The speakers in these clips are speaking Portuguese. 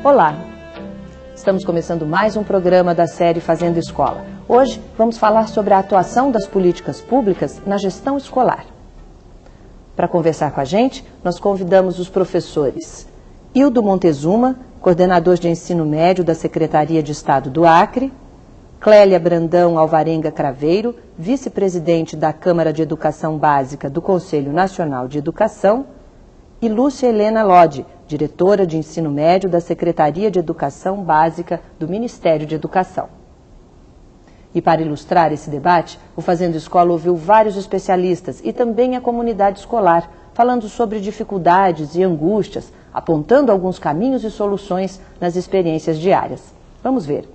Olá, estamos começando mais um programa da série Fazendo Escola. Hoje vamos falar sobre a atuação das políticas públicas na gestão escolar. Para conversar com a gente, nós convidamos os professores Hildo Montezuma, coordenador de ensino médio da Secretaria de Estado do Acre, Clélia Brandão Alvarenga Craveiro, vice-presidente da Câmara de Educação Básica do Conselho Nacional de Educação, e Lúcia Helena Lodi, diretora de ensino médio da Secretaria de Educação Básica do Ministério de Educação. E para ilustrar esse debate, o Fazendo Escola ouviu vários especialistas e também a comunidade escolar, falando sobre dificuldades e angústias, apontando alguns caminhos e soluções nas experiências diárias. Vamos ver.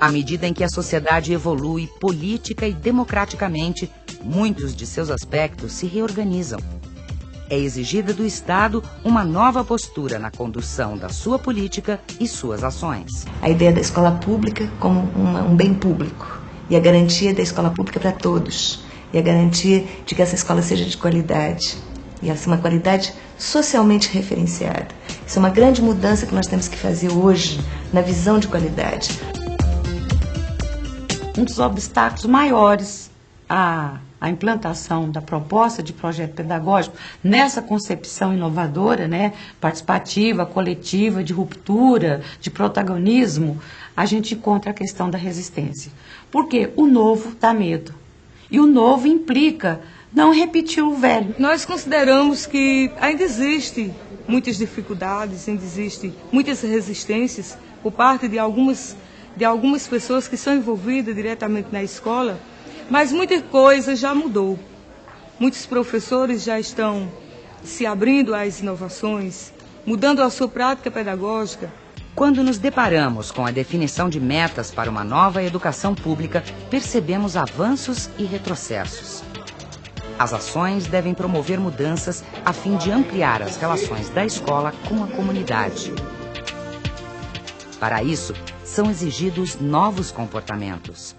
À medida em que a sociedade evolui política e democraticamente, muitos de seus aspectos se reorganizam. É exigida do Estado uma nova postura na condução da sua política e suas ações. A ideia da escola pública como um bem público e a garantia da escola pública para todos e a garantia de que essa escola seja de qualidade e essa uma qualidade socialmente referenciada. Isso é uma grande mudança que nós temos que fazer hoje na visão de qualidade. Um dos obstáculos maiores à implantação da proposta de projeto pedagógico nessa concepção inovadora, participativa, coletiva, de ruptura, de protagonismo, a gente encontra a questão da resistência. Porque o novo dá medo. E o novo implica não repetir o velho. Nós consideramos que ainda existe muitas dificuldades, ainda existe muitas resistências por parte de algumas pessoas que são envolvidas diretamente na escola, mas muita coisa já mudou. Muitos professores já estão se abrindo às inovações, mudando a sua prática pedagógica. Quando nos deparamos com a definição de metas para uma nova educação pública, percebemos avanços e retrocessos. As ações devem promover mudanças a fim de ampliar as relações da escola com a comunidade. Para isso, são exigidos novos comportamentos.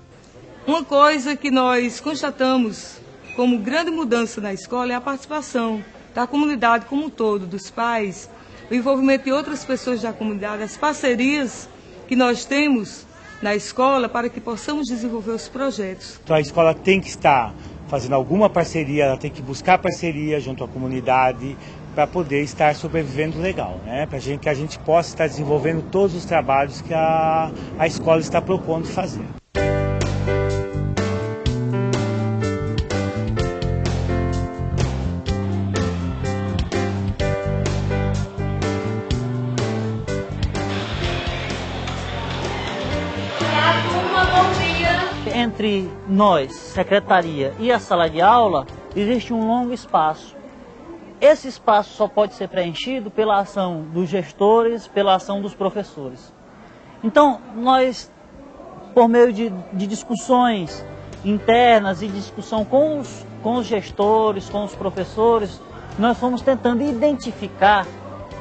Uma coisa que nós constatamos como grande mudança na escola é a participação da comunidade como um todo, dos pais, o envolvimento de outras pessoas da comunidade, as parcerias que nós temos na escola para que possamos desenvolver os projetos. Então a escola tem que estar fazendo alguma parceria, ela tem que buscar parceria junto à comunidade, para poder estar sobrevivendo legal, para que a gente possa estar desenvolvendo todos os trabalhos que a escola está propondo fazer. Entre nós, secretaria e a sala de aula, existe um longo espaço. Esse espaço só pode ser preenchido pela ação dos gestores, pela ação dos professores. Então, nós, por meio de discussões internas e discussão com os gestores, com os professores, nós fomos tentando identificar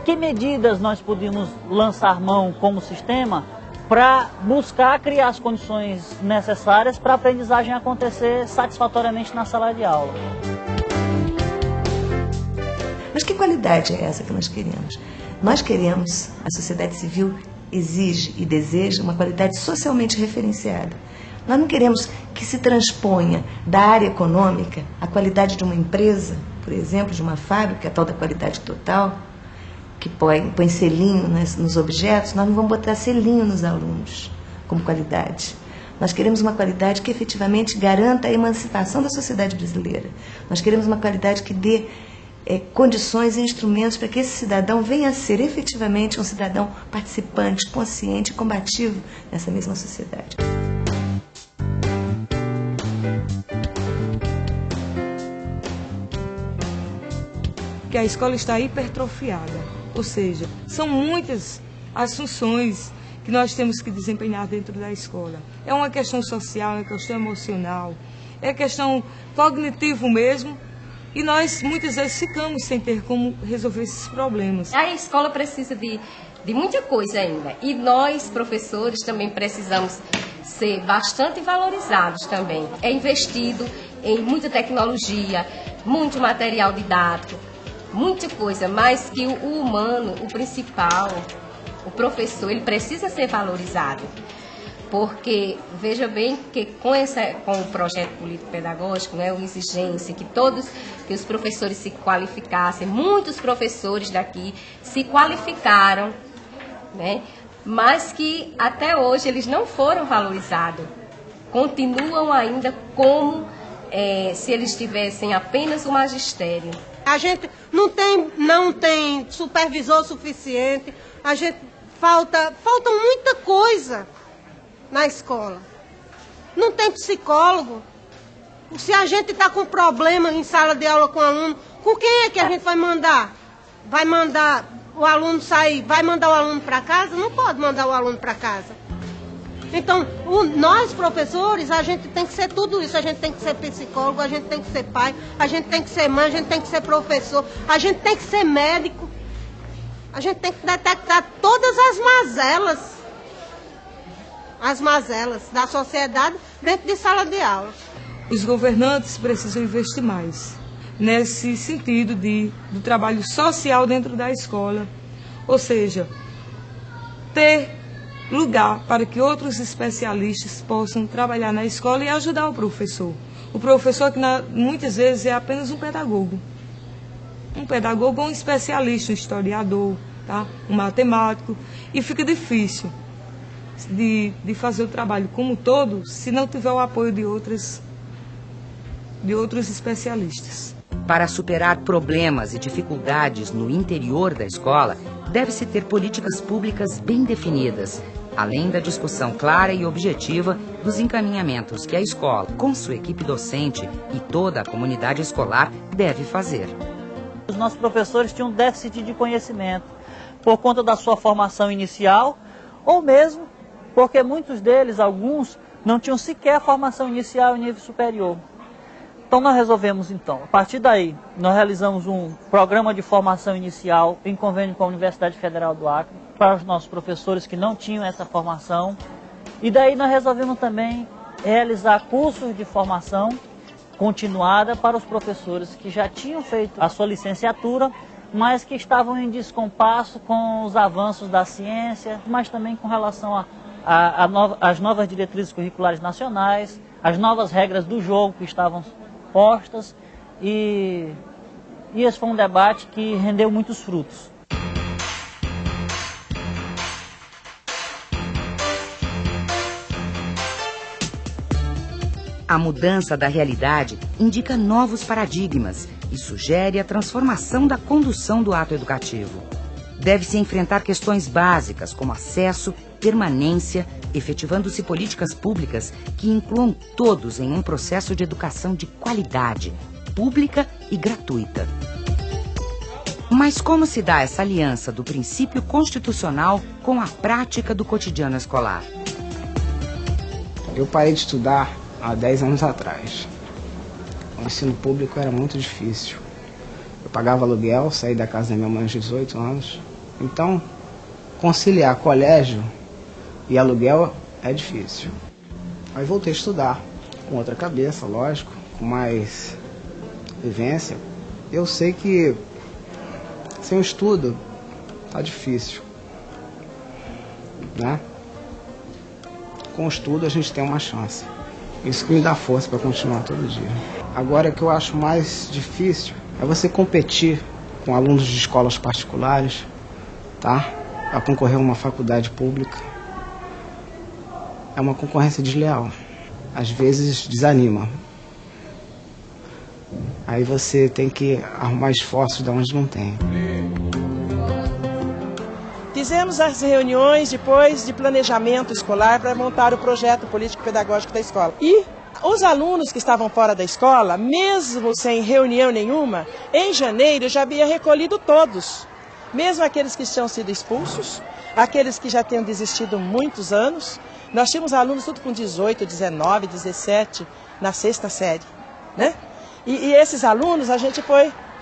que medidas nós podíamos lançar mão como sistema para buscar criar as condições necessárias para a aprendizagem acontecer satisfatoriamente na sala de aula. Mas que qualidade é essa que nós queremos? Nós queremos, a sociedade civil exige e deseja uma qualidade socialmente referenciada. Nós não queremos que se transponha da área econômica a qualidade de uma empresa, por exemplo, de uma fábrica, a tal da qualidade total, que põe selinho nos objetos. Nós não vamos botar selinho nos alunos como qualidade. Nós queremos uma qualidade que efetivamente garanta a emancipação da sociedade brasileira. Nós queremos uma qualidade que dê condições e instrumentos para que esse cidadão venha a ser efetivamente um cidadão participante, consciente e combativo nessa mesma sociedade. Que a escola está hipertrofiada, ou seja, são muitas as funções que nós temos que desempenhar dentro da escola. É uma questão social, é uma questão emocional, é questão cognitivo mesmo, e nós muitas vezes ficamos sem ter como resolver esses problemas. A escola precisa de de muita coisa ainda. E nós, professores, também precisamos ser bastante valorizados também. É investido em muita tecnologia, muito material didático, muita coisa, mas que o humano, o principal, o professor, ele precisa ser valorizado. Porque, veja bem, que com o projeto político-pedagógico, né, uma exigência que os professores se qualificassem, muitos professores daqui se qualificaram, né, mas que até hoje eles não foram valorizados, continuam ainda como se eles tivessem apenas o magistério. A gente não tem supervisor suficiente, a gente falta muita coisa na escola. Não tem psicólogo. Se a gente está com problema em sala de aula com o aluno, com quem é que a gente vai mandar? Vai mandar o aluno sair, vai mandar o aluno para casa? Não pode mandar o aluno para casa. Então, nós professores, a gente tem que ser tudo isso. A gente tem que ser psicólogo, a gente tem que ser pai, a gente tem que ser mãe, a gente tem que ser professor, a gente tem que ser médico. A gente tem que detectar todas as mazelas da sociedade dentro de sala de aula. Os governantes precisam investir mais nesse sentido do trabalho social dentro da escola, ou seja, ter lugar para que outros especialistas possam trabalhar na escola e ajudar o professor. O professor que muitas vezes é apenas um pedagogo ou um especialista, um historiador, tá? Um matemático, e fica difícil de fazer o trabalho como um todo se não tiver o apoio de outros especialistas. Para superar problemas e dificuldades no interior da escola, deve-se ter políticas públicas bem definidas, além da discussão clara e objetiva dos encaminhamentos que a escola, com sua equipe docente e toda a comunidade escolar, deve fazer. Os nossos professores tinham déficit de conhecimento por conta da sua formação inicial, ou mesmo porque muitos deles, alguns, não tinham sequer formação inicial em nível superior. Então nós resolvemos, a partir daí, nós realizamos um programa de formação inicial em convênio com a Universidade Federal do Acre, para os nossos professores que não tinham essa formação. E daí nós resolvemos também realizar cursos de formação continuada para os professores que já tinham feito a sua licenciatura, mas que estavam em descompasso com os avanços da ciência, mas também com relação às novas diretrizes curriculares nacionais, as novas regras do jogo que estavam postas, e esse foi um debate que rendeu muitos frutos. A mudança da realidade indica novos paradigmas e sugere a transformação da condução do ato educativo. Deve-se enfrentar questões básicas como acesso, permanência, efetivando-se políticas públicas que incluam todos em um processo de educação de qualidade, pública e gratuita. Mas como se dá essa aliança do princípio constitucional com a prática do cotidiano escolar? Eu parei de estudar há 10 anos atrás. O ensino público era muito difícil. Eu pagava aluguel, saí da casa da minha mãe aos 18 anos. Então, conciliar colégio e aluguel é difícil. Aí voltei a estudar, com outra cabeça, lógico, com mais vivência. Eu sei que sem o estudo tá difícil, né? Com o estudo a gente tem uma chance. Isso que me dá força para continuar todo dia. Agora, o que eu acho mais difícil é você competir com alunos de escolas particulares, tá? Para concorrer a uma faculdade pública. É uma concorrência desleal. Às vezes desanima. Aí você tem que arrumar esforços de onde não tem. Fizemos as reuniões depois de planejamento escolar para montar o projeto político-pedagógico da escola. E os alunos que estavam fora da escola, mesmo sem reunião nenhuma, em janeiro eu já havia recolhido todos. Mesmo aqueles que tinham sido expulsos, aqueles que já tinham desistido muitos anos. Nós tínhamos alunos tudo com 18, 19, 17 na 6ª série, né? E esses alunos a gente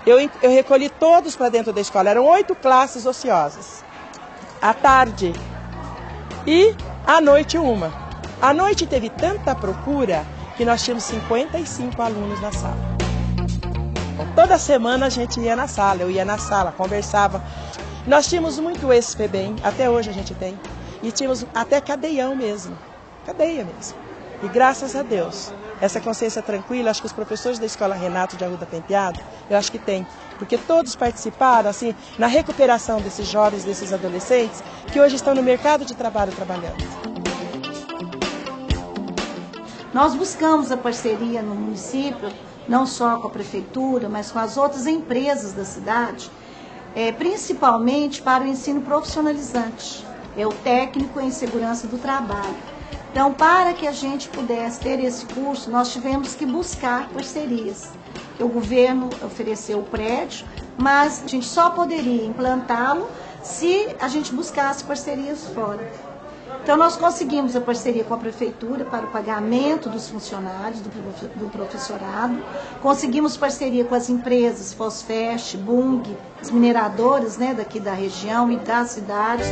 eu recolhi todos para dentro da escola. Eram 8 classes ociosas. à tarde e à noite uma. À noite teve tanta procura que nós tínhamos 55 alunos na sala. Toda semana a gente ia na sala, eu ia na sala, conversava. Nós tínhamos muito ex-FEBEM, até hoje a gente tem. E tínhamos até cadeião mesmo, cadeia mesmo. E graças a Deus, essa consciência tranquila, acho que os professores da Escola Renato de Arruda Penteado, eu acho que tem. Porque todos participaram, assim, na recuperação desses jovens, desses adolescentes, que hoje estão no mercado de trabalho trabalhando. Nós buscamos a parceria no município, não só com a prefeitura, mas com as outras empresas da cidade, principalmente para o ensino profissionalizante, o técnico em segurança do trabalho. Então, para que a gente pudesse ter esse curso, nós tivemos que buscar parcerias. O governo ofereceu o prédio, mas a gente só poderia implantá-lo se a gente buscasse parcerias fora. Então, nós conseguimos a parceria com a prefeitura para o pagamento dos funcionários, do professorado. Conseguimos parceria com as empresas Fosfest, Bung, as mineradoras, né, daqui da região e das cidades.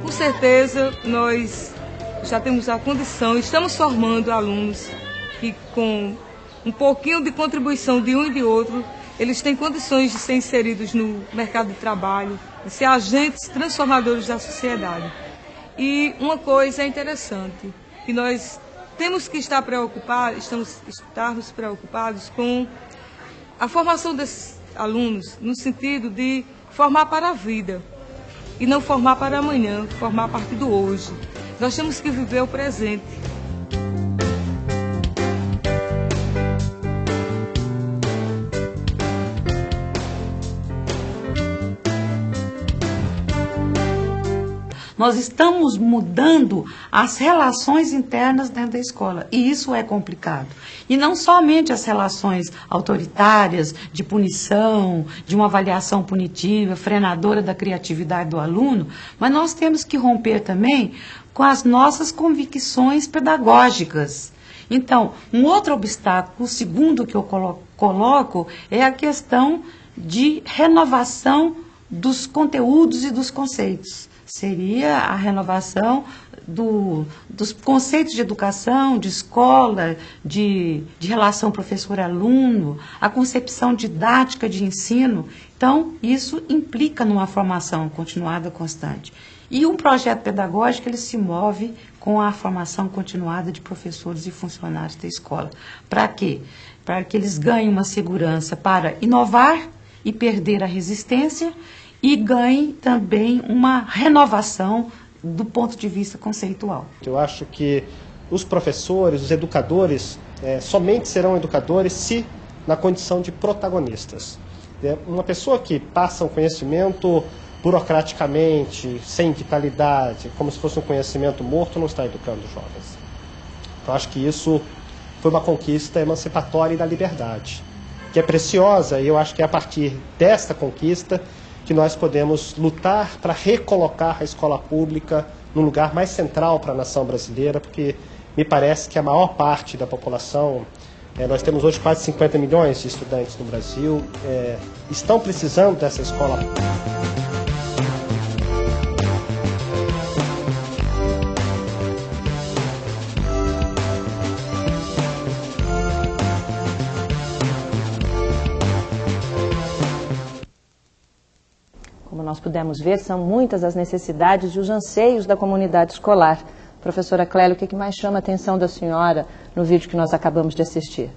Com certeza, nós já temos a condição, estamos formando alunos que, com um pouquinho de contribuição de um e de outro, eles têm condições de ser inseridos no mercado de trabalho, de ser agentes transformadores da sociedade. E uma coisa é interessante, que nós temos que estarmos preocupados com a formação desses alunos, no sentido de formar para a vida, e não formar para amanhã, formar a partir do hoje. Nós temos que viver o presente. Nós estamos mudando as relações internas dentro da escola, e isso é complicado. E não somente as relações autoritárias, de punição, de uma avaliação punitiva, frenadora da criatividade do aluno, mas nós temos que romper também com as nossas convicções pedagógicas. Então, um outro obstáculo, o segundo que eu coloco, é a questão de renovação dos conteúdos e dos conceitos. Seria a renovação dos conceitos de educação, de escola, de relação professor-aluno, a concepção didática de ensino. Então, isso implica numa formação continuada constante. E um projeto pedagógico, ele se move com a formação continuada de professores e funcionários da escola. Para quê? Para que eles ganhem uma segurança para inovar e perder a resistência, e ganhe também uma renovação do ponto de vista conceitual. Eu acho que os professores, os educadores, somente serão educadores se na condição de protagonistas. Uma pessoa que passa um conhecimento burocraticamente, sem vitalidade, como se fosse um conhecimento morto, não está educando os jovens. Eu acho que isso foi uma conquista emancipatória e da liberdade, que é preciosa, e eu acho que é a partir desta conquista que nós podemos lutar para recolocar a escola pública no lugar mais central para a nação brasileira, porque me parece que a maior parte da população, nós temos hoje quase 50 milhões de estudantes no Brasil, estão precisando dessa escola pública. Como nós pudemos ver, são muitas as necessidades e os anseios da comunidade escolar. Professora Clélia, o que mais chama a atenção da senhora no vídeo que nós acabamos de assistir?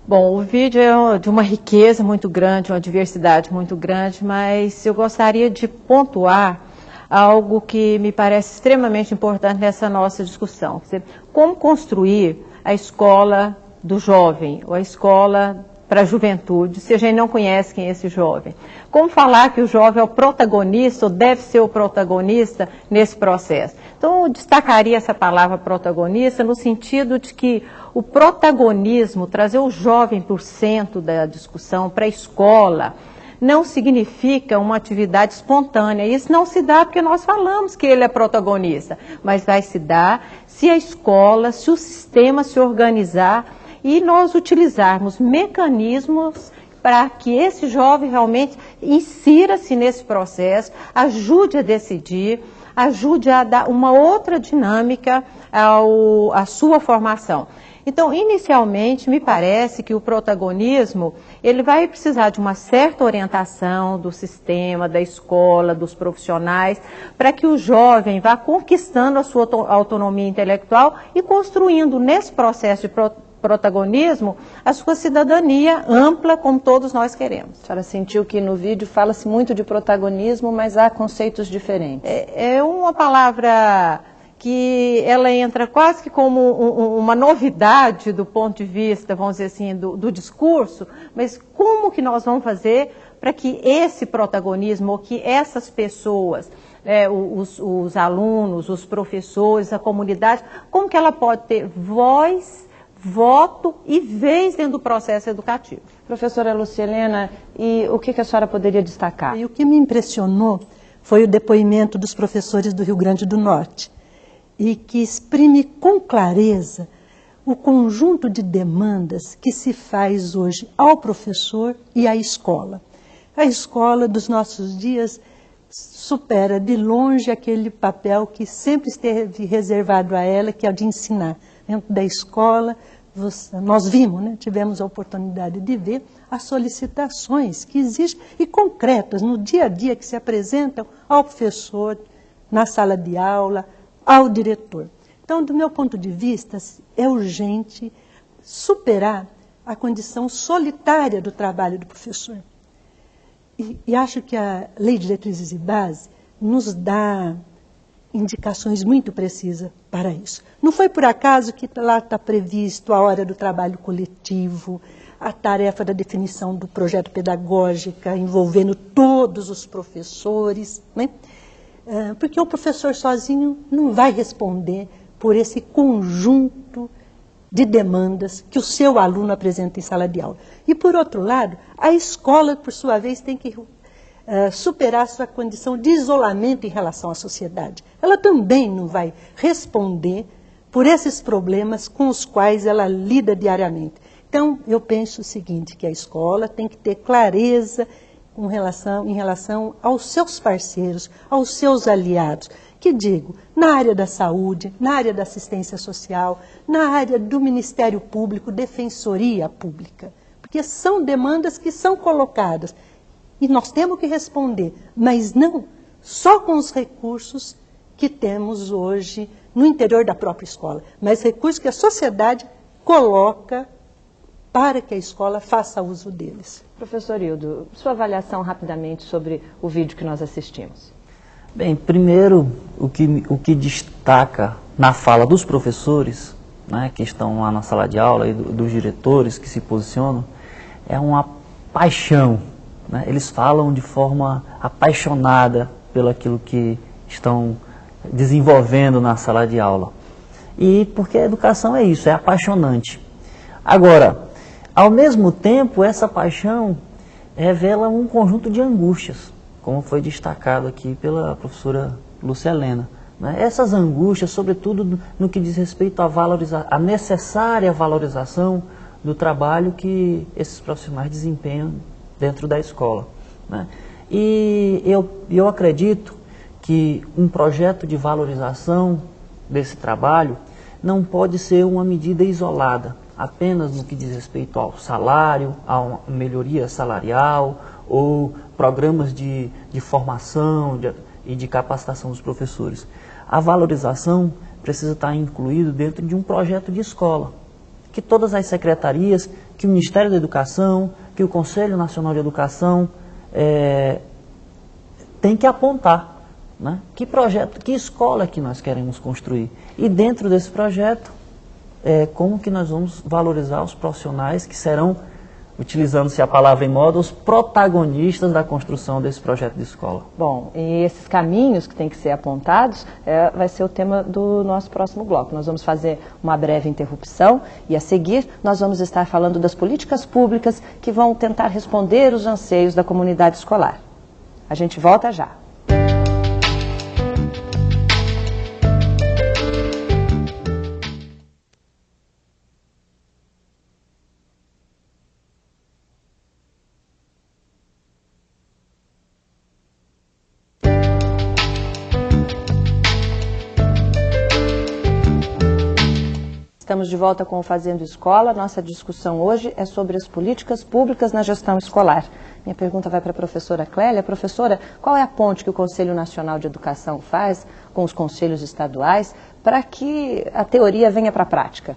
Bom, o vídeo é de uma riqueza muito grande, uma diversidade muito grande, mas eu gostaria de pontuar algo que me parece extremamente importante nessa nossa discussão. Quer dizer, como construir a escola do jovem, ou a escola para a juventude, se a gente não conhece quem é esse jovem. Como falar que o jovem é o protagonista, ou deve ser o protagonista nesse processo? Então, eu destacaria essa palavra protagonista no sentido de que o protagonismo, trazer o jovem por cento da discussão para a escola, não significa uma atividade espontânea. Isso não se dá porque nós falamos que ele é protagonista, mas vai se dar se a escola, se o sistema se organizar e nós utilizarmos mecanismos para que esse jovem realmente insira-se nesse processo, ajude a decidir, ajude a dar uma outra dinâmica à sua formação. Então, inicialmente, me parece que o protagonismo, ele vai precisar de uma certa orientação do sistema, da escola, dos profissionais, para que o jovem vá conquistando a sua autonomia intelectual e construindo nesse processo de protagonismo a sua cidadania ampla, como todos nós queremos. A senhora sentiu que no vídeo fala-se muito de protagonismo, mas há conceitos diferentes. É uma palavra que ela entra quase que como uma novidade do ponto de vista, vamos dizer assim, do discurso, mas como que nós vamos fazer para que esse protagonismo, ou que essas pessoas, os alunos, os professores, a comunidade, como que ela pode ter voz, voto e vez dentro do processo educativo? Professora Lucilena, e o que a senhora poderia destacar? E o que me impressionou foi o depoimento dos professores do Rio Grande do Norte, e que exprime com clareza o conjunto de demandas que se faz hoje ao professor e à escola. A escola dos nossos dias supera de longe aquele papel que sempre esteve reservado a ela, que é o de ensinar. Dentro da escola, nós vimos, né, tivemos a oportunidade de ver as solicitações que existem e concretas no dia a dia que se apresentam ao professor, na sala de aula, ao diretor. Então, do meu ponto de vista, é urgente superar a condição solitária do trabalho do professor. E acho que a Lei de Diretrizes e Bases nos dá indicações muito precisas para isso. Não foi por acaso que lá está previsto a hora do trabalho coletivo, a tarefa da definição do projeto pedagógico envolvendo todos os professores, né? Porque o professor sozinho não vai responder por esse conjunto de demandas que o seu aluno apresenta em sala de aula. E, por outro lado, a escola, por sua vez, tem que superar sua condição de isolamento em relação à sociedade. Ela também não vai responder por esses problemas com os quais ela lida diariamente. Então, eu penso o seguinte, que a escola tem que ter clareza em relação aos seus parceiros, aos seus aliados, que digo, na área da saúde, na área da assistência social, na área do Ministério Público, Defensoria Pública, porque são demandas que são colocadas e nós temos que responder, mas não só com os recursos que temos hoje no interior da própria escola, mas recursos que a sociedade coloca para que a escola faça uso deles. Professor Hildo, sua avaliação rapidamente sobre o vídeo que nós assistimos. Bem, primeiro, o que destaca na fala dos professores, né, que estão lá na sala de aula, e dos diretores que se posicionam, é uma paixão. Né? Eles falam de forma apaixonada pelo aquilo que estão desenvolvendo na sala de aula. E porque a educação é isso, é apaixonante. Agora, ao mesmo tempo, essa paixão revela um conjunto de angústias, como foi destacado aqui pela professora Lucilena. Né? Essas angústias, sobretudo no que diz respeito à necessária valorização do trabalho que esses profissionais desempenham dentro da escola. Né? E eu acredito que um projeto de valorização desse trabalho não pode ser uma medida isolada, apenas no que diz respeito ao salário, a uma melhoria salarial ou programas de formação e de capacitação dos professores. A valorização precisa estar incluído dentro de um projeto de escola, que todas as secretarias, que o Ministério da Educação, que o Conselho Nacional de Educação tem que apontar, né? Que projeto, que escola que nós queremos construir. E dentro desse projeto, como que nós vamos valorizar os profissionais que serão, utilizando-se a palavra em moda, os protagonistas da construção desse projeto de escola. Bom, e esses caminhos que têm que ser apontados vai ser o tema do nosso próximo bloco. Nós vamos fazer uma breve interrupção e, a seguir, nós vamos estar falando das políticas públicas que vão tentar responder os anseios da comunidade escolar. A gente volta já. Estamos de volta com o Fazendo Escola. Nossa discussão hoje é sobre as políticas públicas na gestão escolar. Minha pergunta vai para a professora Clélia. Professora, qual é a ponte que o Conselho Nacional de Educação faz com os conselhos estaduais para que a teoria venha para a prática?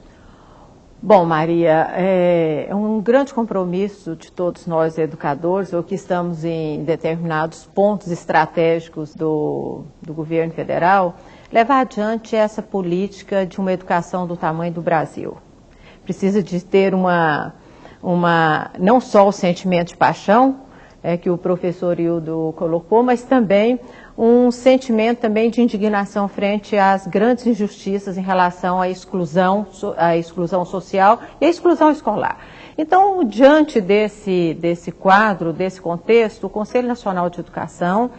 Bom, Maria, é um grande compromisso de todos nós educadores, ou que estamos em determinados pontos estratégicos do governo federal, levar adiante essa política de uma educação do tamanho do Brasil. Precisa de ter não só o sentimento de paixão, que o professor Hildo colocou, mas também um sentimento também de indignação frente às grandes injustiças em relação à exclusão social e à exclusão escolar. Então, diante desse quadro, desse contexto, o Conselho Nacional de Educação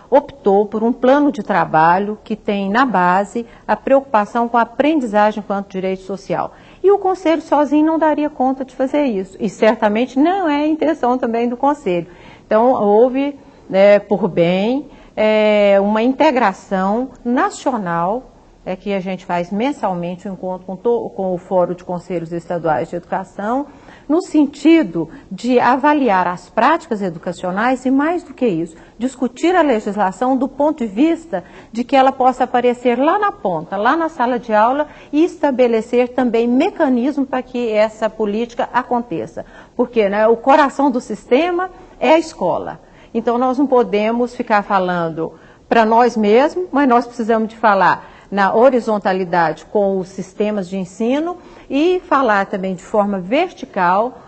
optou por um plano de trabalho que tem na base a preocupação com a aprendizagem enquanto direito social. E o Conselho sozinho não daria conta de fazer isso, e certamente não é a intenção também do Conselho. Então, houve, por bem, uma integração nacional, que a gente faz mensalmente um encontro com o Fórum de Conselhos Estaduais de Educação, no sentido de avaliar as práticas educacionais e, mais do que isso, discutir a legislação do ponto de vista de que ela possa aparecer lá na ponta, lá na sala de aula, e estabelecer também mecanismos para que essa política aconteça. Porque o coração do sistema é a escola. Então, nós não podemos ficar falando para nós mesmos, mas nós precisamos de falar na horizontalidade com os sistemas de ensino e falar também de forma vertical,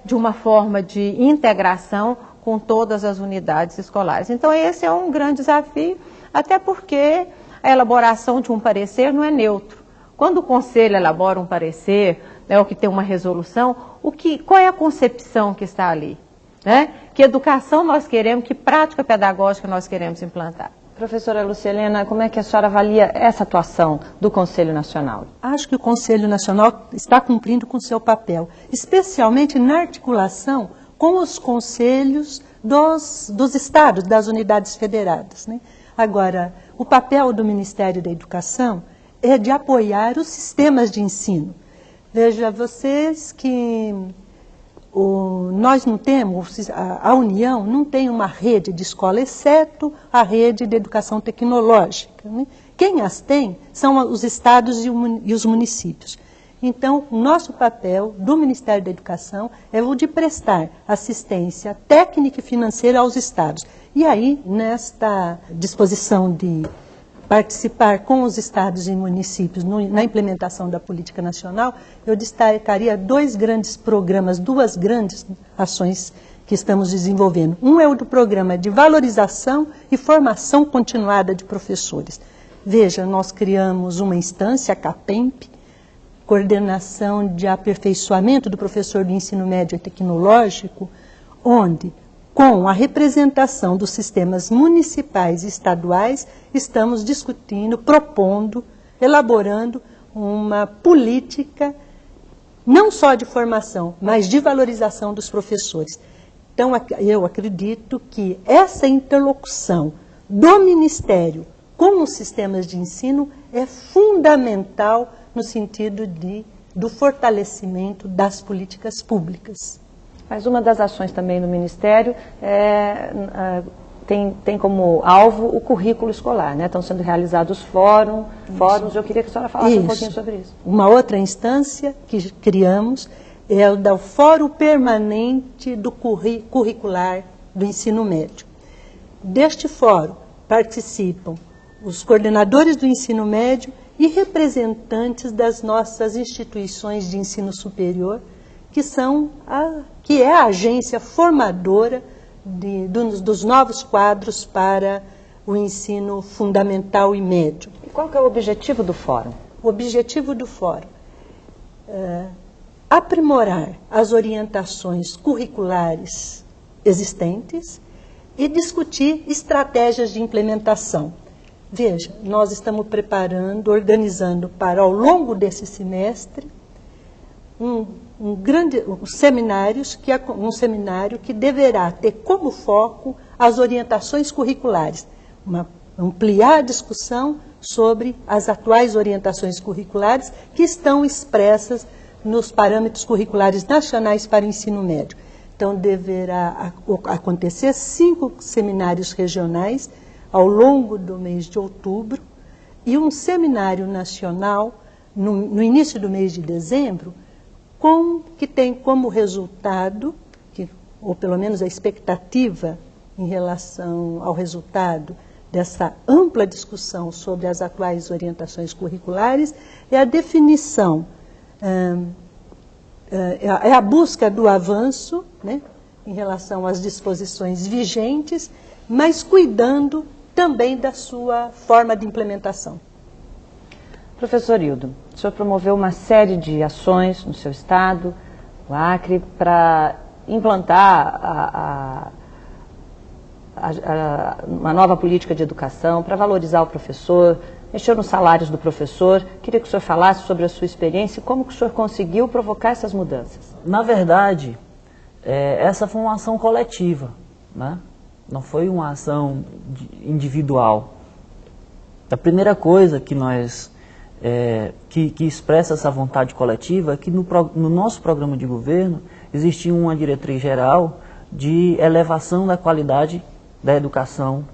de uma forma de integração com todas as unidades escolares. Então, esse é um grande desafio, até porque a elaboração de um parecer não é neutro. Quando o Conselho elabora um parecer, ou que tem uma resolução, qual é a concepção que está ali? Que educação nós queremos, que prática pedagógica nós queremos implantar? Professora Lucilena, como é que a senhora avalia essa atuação do Conselho Nacional? Acho que o Conselho Nacional está cumprindo com seu papel, especialmente na articulação com os conselhos dos estados, das unidades federadas. Agora, o papel do Ministério da Educação é de apoiar os sistemas de ensino. Veja, vocês que nós não temos, a União não tem uma rede de escola, exceto a rede de educação tecnológica. Quem as tem são os estados e os municípios. Então, o nosso papel do Ministério da Educação é o de prestar assistência técnica e financeira aos estados. E aí, nesta disposição de participar com os estados e municípios na implementação da política nacional, eu destacaria dois grandes programas, duas grandes ações que estamos desenvolvendo. Um é o do programa de valorização e formação continuada de professores. Veja, nós criamos uma instância, a CAPEMP, Coordenação de Aperfeiçoamento do Professor do Ensino Médio e Tecnológico, onde, com a representação dos sistemas municipais e estaduais, estamos discutindo, propondo, elaborando uma política não só de formação, mas de valorização dos professores. Então, eu acredito que essa interlocução do Ministério com os sistemas de ensino é fundamental no sentido do fortalecimento das políticas públicas. Mas uma das ações também do Ministério tem como alvo o currículo escolar, Estão sendo realizados fóruns. Eu queria que a senhora falasse um pouquinho sobre isso. Uma outra instância que criamos é o do Fórum Permanente do Curricular do Ensino Médio. Deste fórum participam os coordenadores do ensino médio e representantes das nossas instituições de ensino superior, que é a agência formadora dos novos quadros para o ensino fundamental e médio. E qual que é o objetivo do fórum? O objetivo do fórum é aprimorar as orientações curriculares existentes e discutir estratégias de implementação. Veja, nós estamos preparando, organizando para, ao longo desse semestre, um seminário que deverá ter como foco as orientações curriculares, ampliar a discussão sobre as atuais orientações curriculares que estão expressas nos parâmetros curriculares nacionais para o ensino médio. Então, deverá acontecer 5 seminários regionais ao longo do mês de outubro e um seminário nacional no início do mês de dezembro, que tem como resultado, ou pelo menos a expectativa em relação ao resultado dessa ampla discussão sobre as atuais orientações curriculares, é a definição, é a busca do avanço, né, em relação às disposições vigentes, mas cuidando também da sua forma de implementação. Professor Hildo, o senhor promoveu uma série de ações no seu estado, o Acre, para implantar uma nova política de educação, para valorizar o professor, mexeu nos salários do professor. Queria que o senhor falasse sobre a sua experiência e como que o senhor conseguiu provocar essas mudanças. Na verdade, essa foi uma ação coletiva, né? Não foi uma ação individual. A primeira coisa que nós que expressa essa vontade coletiva é que no nosso programa de governo existia uma diretriz geral de elevação da qualidade da educação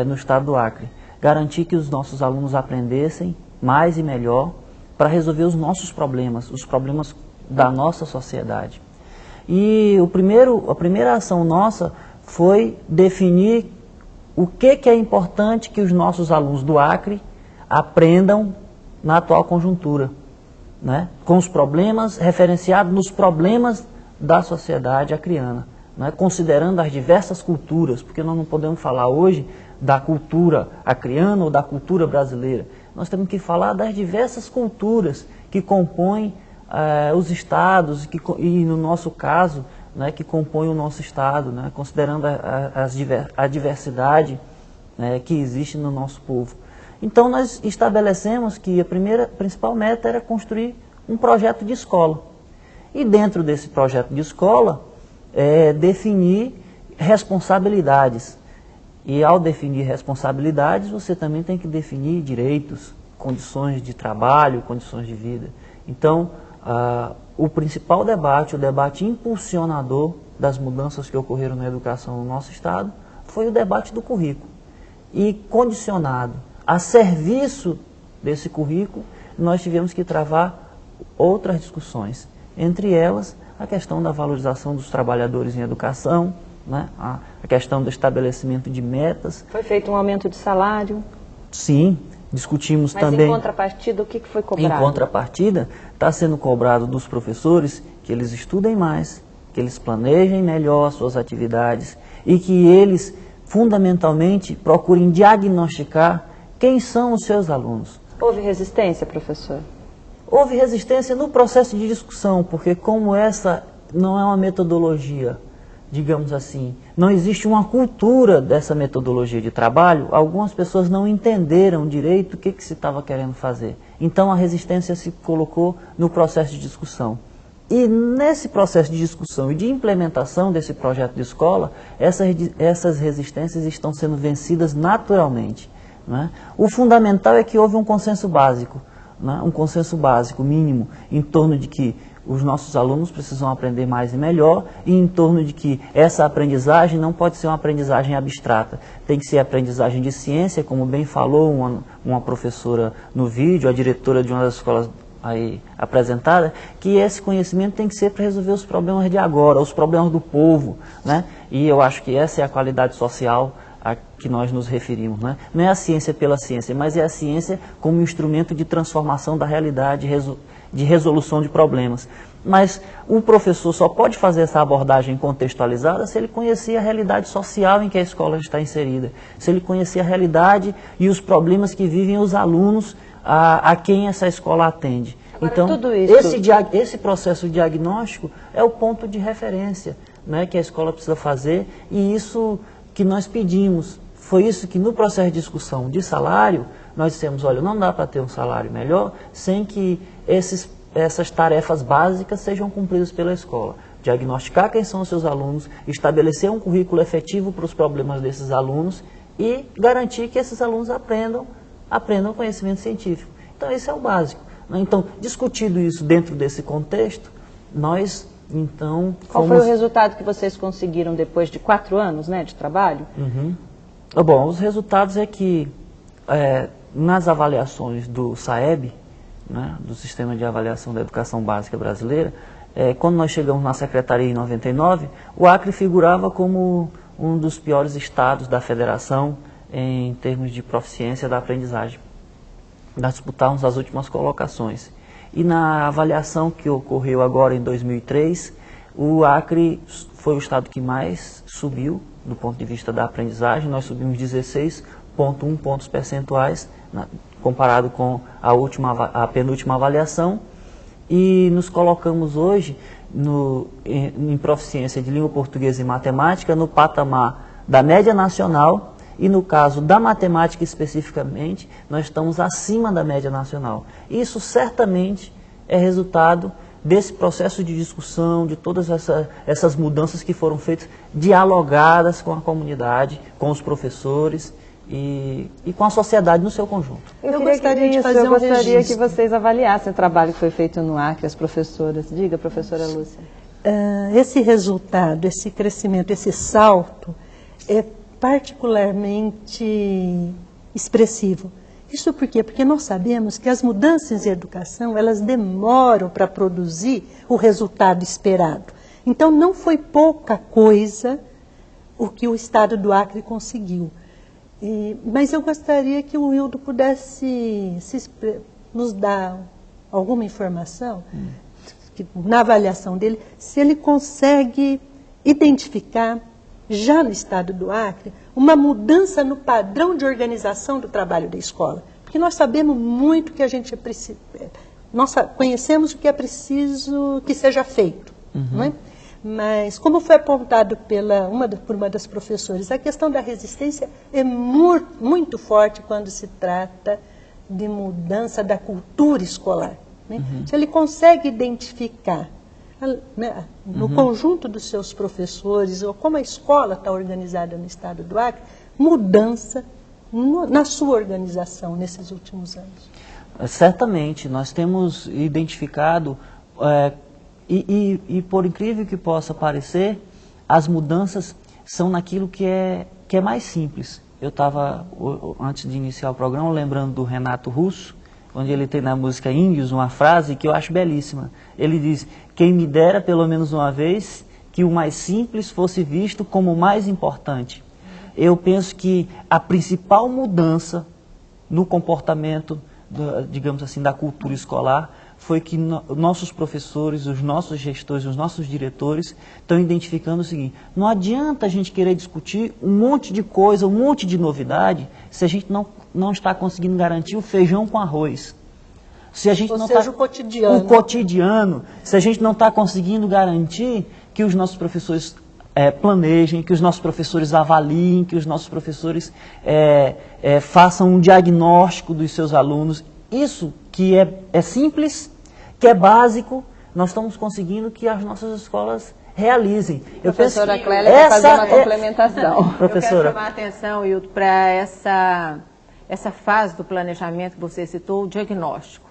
no estado do Acre. Garantir que os nossos alunos aprendessem mais e melhor para resolver os nossos problemas, os problemas da nossa sociedade. E a primeira ação nossa foi definir o que é importante que os nossos alunos do Acre aprendam na atual conjuntura, né? Com os problemas, referenciados nos problemas da sociedade acreana, né? Considerando as diversas culturas, porque nós não podemos falar hoje da cultura acreana ou da cultura brasileira. Nós temos que falar das diversas culturas que compõem os estados e, no nosso caso, né, que compõem o nosso estado, né? Considerando a diversidade, né, que existe no nosso povo. Então, nós estabelecemos que a principal meta era construir um projeto de escola. E dentro desse projeto de escola, definir responsabilidades. E ao definir responsabilidades, você também tem que definir direitos, condições de trabalho, condições de vida. Então, o principal debate, o debate impulsionador das mudanças que ocorreram na educação no nosso estado, foi o debate do currículo. E condicionado a serviço desse currículo, nós tivemos que travar outras discussões. Entre elas, a questão da valorização dos trabalhadores em educação, né? A questão do estabelecimento de metas. Foi feito um aumento de salário? Sim, discutimos também. Mas em contrapartida, o que foi cobrado? Em contrapartida, está sendo cobrado dos professores que eles estudem mais, que eles planejem melhor as suas atividades e que eles, fundamentalmente, procurem diagnosticar quem são os seus alunos. Houve resistência, professor? Houve resistência no processo de discussão, porque como essa não é uma metodologia, digamos assim, não existe uma cultura dessa metodologia de trabalho, algumas pessoas não entenderam direito o que se estava querendo fazer. Então a resistência se colocou no processo de discussão. E nesse processo de discussão e de implementação desse projeto de escola, essas resistências estão sendo vencidas naturalmente. Né? O fundamental é que houve um consenso básico, né? Um consenso básico mínimo em torno de que os nossos alunos precisam aprender mais e melhor e em torno de que essa aprendizagem não pode ser uma aprendizagem abstrata, tem que ser aprendizagem de ciência, como bem falou uma professora no vídeo, a diretora de uma das escolas aí apresentada, que esse conhecimento tem que ser para resolver os problemas de agora, os problemas do povo, né? E eu acho que essa é a qualidade social a que nós nos referimos, né? Não é a ciência pela ciência, mas é a ciência como instrumento de transformação da realidade, de resolução de problemas. Mas o professor só pode fazer essa abordagem contextualizada se ele conhecer a realidade social em que a escola está inserida, se ele conhecer a realidade e os problemas que vivem os alunos a quem essa escola atende. Agora, então, tudo isso... esse processo diagnóstico é o ponto de referência, né, que a escola precisa fazer, e isso que nós pedimos. Foi isso que no processo de discussão de salário, nós dissemos, olha, não dá para ter um salário melhor sem que essas tarefas básicas sejam cumpridas pela escola. Diagnosticar quem são os seus alunos, estabelecer um currículo efetivo para os problemas desses alunos e garantir que esses alunos aprendam aprendam conhecimento científico. Então, esse é o básico. Então, discutido isso dentro desse contexto, nós, então... Qual foi o resultado que vocês conseguiram depois de 4 anos, né, de trabalho? Bom, os resultados é que, nas avaliações do SAEB, né, do Sistema de Avaliação da Educação Básica Brasileira, quando nós chegamos na Secretaria em 99, o Acre figurava como um dos piores estados da federação em termos de proficiência da aprendizagem. Nós disputávamos as últimas colocações. E na avaliação que ocorreu agora em 2003, o Acre foi o estado que mais subiu do ponto de vista da aprendizagem. Nós subimos 16,1 pontos percentuais comparado com a penúltima avaliação. E nos colocamos hoje em proficiência de língua portuguesa e matemática no patamar da média nacional e no caso da matemática especificamente, nós estamos acima da média nacional. Isso certamente é resultado desse processo de discussão, de todas essas mudanças que foram feitas, dialogadas com a comunidade, com os professores e com a sociedade no seu conjunto. Eu gostaria que vocês avaliassem o trabalho que foi feito no Acre, as professoras. Diga, professora Lúcia. Esse resultado, esse crescimento, esse salto é particularmente expressivo. Isso por quê? Porque nós sabemos que as mudanças em educação, elas demoram para produzir o resultado esperado. Então, não foi pouca coisa o que o Estado do Acre conseguiu. Mas eu gostaria que o Wildo pudesse nos dar alguma informação, na avaliação dele, se ele consegue identificar, já no estado do Acre, uma mudança no padrão de organização do trabalho da escola. Porque nós sabemos muito que a gente precisa, nós conhecemos o que é preciso que seja feito, não é? Mas, como foi apontado por uma das professoras, a questão da resistência é muito forte quando se trata de mudança da cultura escolar. Né? Se ele consegue identificar no conjunto dos seus professores, ou como a escola está organizada no estado do Acre, mudança na sua organização nesses últimos anos. Certamente, nós temos identificado... E por incrível que possa parecer, as mudanças são naquilo que é mais simples. Eu estava, antes de iniciar o programa, lembrando do Renato Russo, onde ele tem na música Índios uma frase que eu acho belíssima. Ele diz, quem me dera pelo menos uma vez que o mais simples fosse visto como o mais importante. Eu penso que a principal mudança no comportamento, digamos assim, da cultura escolar, foi que nossos professores, os nossos gestores, os nossos diretores estão identificando o seguinte: não adianta a gente querer discutir um monte de coisa, um monte de novidade, se a gente não está conseguindo garantir o feijão com arroz. Se a gente o cotidiano. O cotidiano, se a gente não está conseguindo garantir que os nossos professores planejem, que os nossos professores avaliem, que os nossos professores façam um diagnóstico dos seus alunos. Isso que é simples, que é básico, nós estamos conseguindo que as nossas escolas realizem. Professora Clélia vai fazer uma complementação. Professora. Eu quero chamar a atenção, Hildo, para essa fase do planejamento que você citou, o diagnóstico.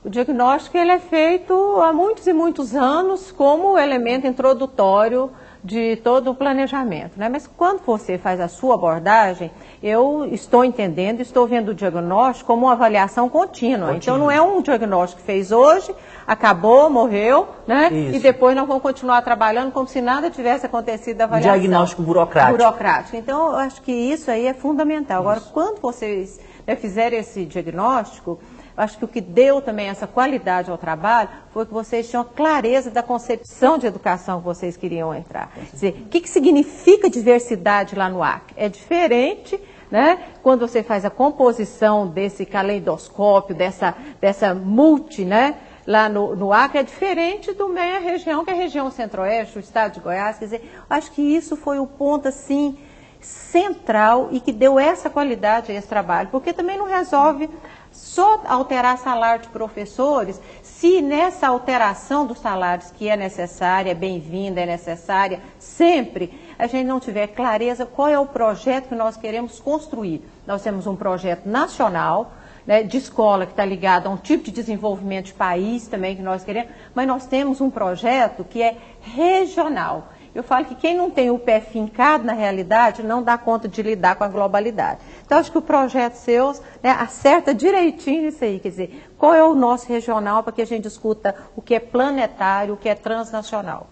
O diagnóstico ele é feito há muitos e muitos anos como elemento introdutório de todo o planejamento, né? Mas quando você faz a sua abordagem, eu estou entendendo, estou vendo o diagnóstico como uma avaliação contínua. Então não é um diagnóstico que fez hoje, acabou, morreu, né? Isso. E depois nós vamos continuar trabalhando como se nada tivesse acontecido da avaliação. Diagnóstico burocrático. Então eu acho que isso aí é fundamental. Agora, quando vocês fizerem esse diagnóstico, acho que o que deu também essa qualidade ao trabalho foi que vocês tinham clareza da concepção de educação que vocês queriam entrar. Quer dizer, o que significa diversidade lá no Acre? É diferente, né, quando você faz a composição desse caleidoscópio, dessa multi, né, lá no Acre, é diferente do meia região, que é a região centro-oeste, o estado de Goiás. Quer dizer, acho que isso foi o ponto, assim, central e que deu essa qualidade a esse trabalho, porque também não resolve só alterar salário de professores, se nessa alteração dos salários, que é necessária, é bem-vinda, é necessária, sempre, a gente não tiver clareza qual é o projeto que nós queremos construir. Nós temos um projeto nacional, né, de escola que está ligado a um tipo de desenvolvimento de país também que nós queremos, mas nós temos um projeto que é regional. Eu falo que quem não tem o pé fincado na realidade não dá conta de lidar com a globalidade. Então, acho que o projeto seu, né, acerta direitinho isso aí, quer dizer, qual é o nosso regional para que a gente discuta o que é planetário, o que é transnacional.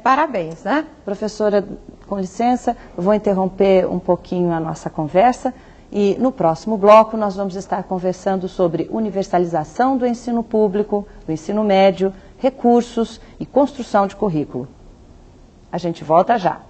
Parabéns, né? Professora, com licença, eu vou interromper um pouquinho a nossa conversa e no próximo bloco nós vamos estar conversando sobre universalização do ensino público, do ensino médio, recursos e construção de currículo. A gente volta já.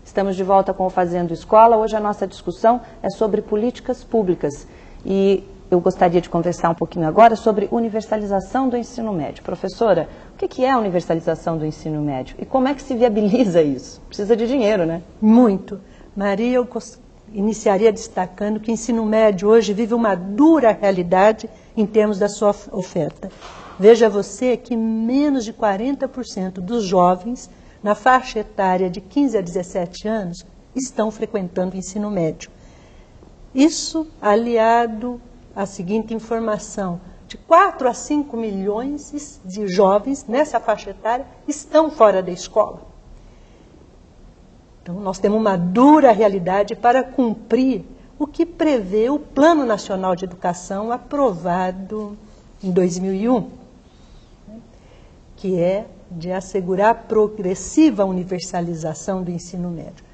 Estamos de volta com o Fazendo Escola. Hoje a nossa discussão é sobre políticas públicas e eu gostaria de conversar um pouquinho agora sobre universalização do ensino médio. Professora, o que é a universalização do ensino médio e como é que se viabiliza isso? Precisa de dinheiro, né? Muito. Maria, eu iniciaria destacando que o ensino médio hoje vive uma dura realidade em termos da sua oferta. Veja você que menos de 40% dos jovens na faixa etária de 15 a 17 anos estão frequentando o ensino médio. Isso aliado à seguinte informação, de 4 a 5 milhões de jovens nessa faixa etária estão fora da escola. Então, nós temos uma dura realidade para cumprir o que prevê o Plano Nacional de Educação aprovado em 2001, que é de assegurar a progressiva universalização do ensino médio.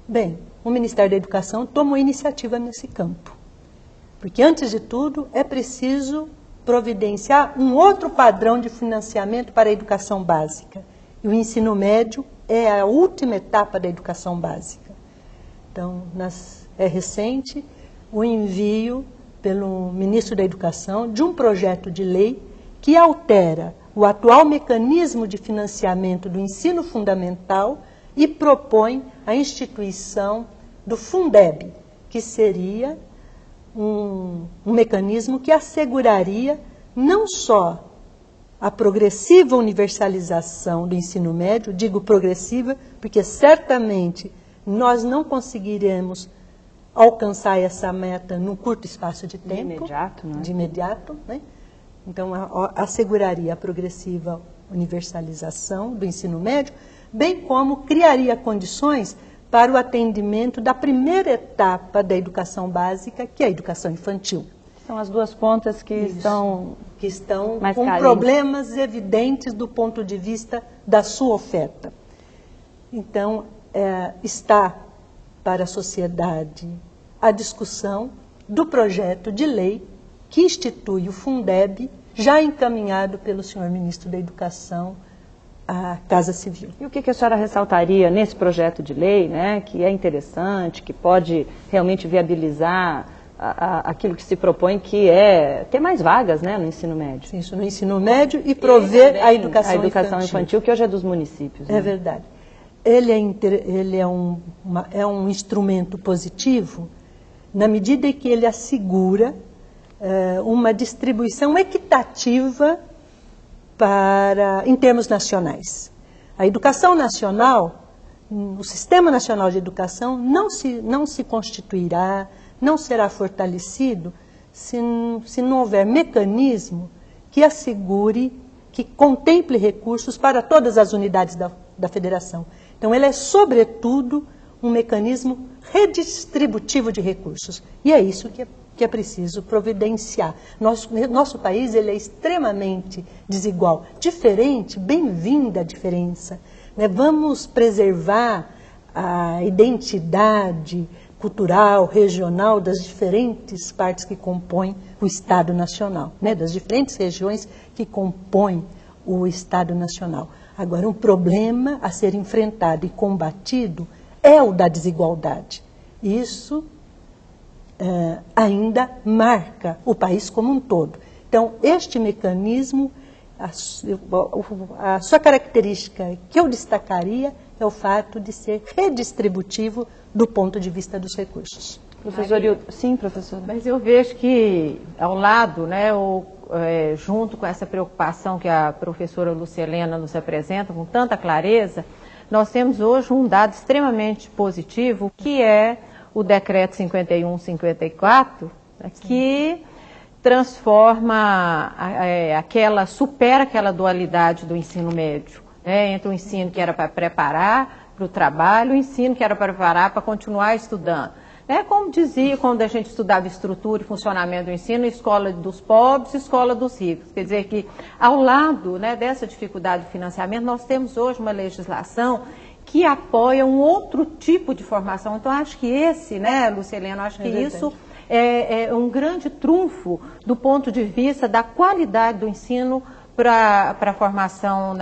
Bem, o Ministério da Educação tomou iniciativa nesse campo, porque, antes de tudo, é preciso providenciar um outro padrão de financiamento para a educação básica. E o ensino médio é a última etapa da educação básica. Então, é recente o envio pelo Ministro da Educação de um projeto de lei que altera o atual mecanismo de financiamento do ensino fundamental e propõe a instituição do Fundeb, que seria um mecanismo que asseguraria não só a progressiva universalização do ensino médio, digo progressiva, porque certamente nós não conseguiremos alcançar essa meta num curto espaço de tempo. De imediato, não é? De imediato, né? Então, asseguraria a progressiva universalização do ensino médio, bem como criaria condições para o atendimento da primeira etapa da educação básica, que é a educação infantil. São as duas pontas que estão com problemas evidentes do ponto de vista da sua oferta. Então, está para a sociedade a discussão do projeto de lei que institui o Fundeb, já encaminhado pelo senhor Ministro da Educação à Casa Civil. E o que a senhora ressaltaria nesse projeto de lei, né, que é interessante, que pode realmente viabilizar aquilo que se propõe, que é ter mais vagas, né, no ensino médio? Isso, no ensino médio e prover a educação infantil, que hoje é dos municípios. É, né? verdade. Ele é um instrumento positivo na medida em que ele assegura uma distribuição equitativa em termos nacionais. A educação nacional, o Sistema Nacional de Educação não se constituirá, não será fortalecido se não houver mecanismo que assegure, que contemple recursos para todas as unidades da federação. Então, ele é, sobretudo, um mecanismo redistributivo de recursos. E é isso que é preciso providenciar. Nosso país ele é extremamente desigual. Diferente, bem-vinda a diferença. Né? Vamos preservar a identidade cultural, regional das diferentes partes que compõem o Estado Nacional, né? Das diferentes regiões que compõem o Estado Nacional. Agora, um problema a ser enfrentado e combatido é o da desigualdade. Isso ainda marca o país como um todo. Então, este mecanismo, a sua característica que eu destacaria é o fato de ser redistributivo do ponto de vista dos recursos. Professor, sim, professor. Mas eu vejo que ao lado, né, junto com essa preocupação que a professora Lúcia Helena nos apresenta com tanta clareza, nós temos hoje um dado extremamente positivo, que é o decreto 51/54, que transforma, supera aquela dualidade do ensino médio, né, entre o ensino que era para preparar para o trabalho e o ensino que era para preparar para continuar estudando. Como dizia quando a gente estudava estrutura e funcionamento do ensino, escola dos pobres e escola dos ricos. Quer dizer que, ao lado, né, dessa dificuldade de financiamento, nós temos hoje uma legislação que apoia um outro tipo de formação. Então, acho que esse, né, Lucilena, acho que isso é um grande trunfo do ponto de vista da qualidade do ensino para a formação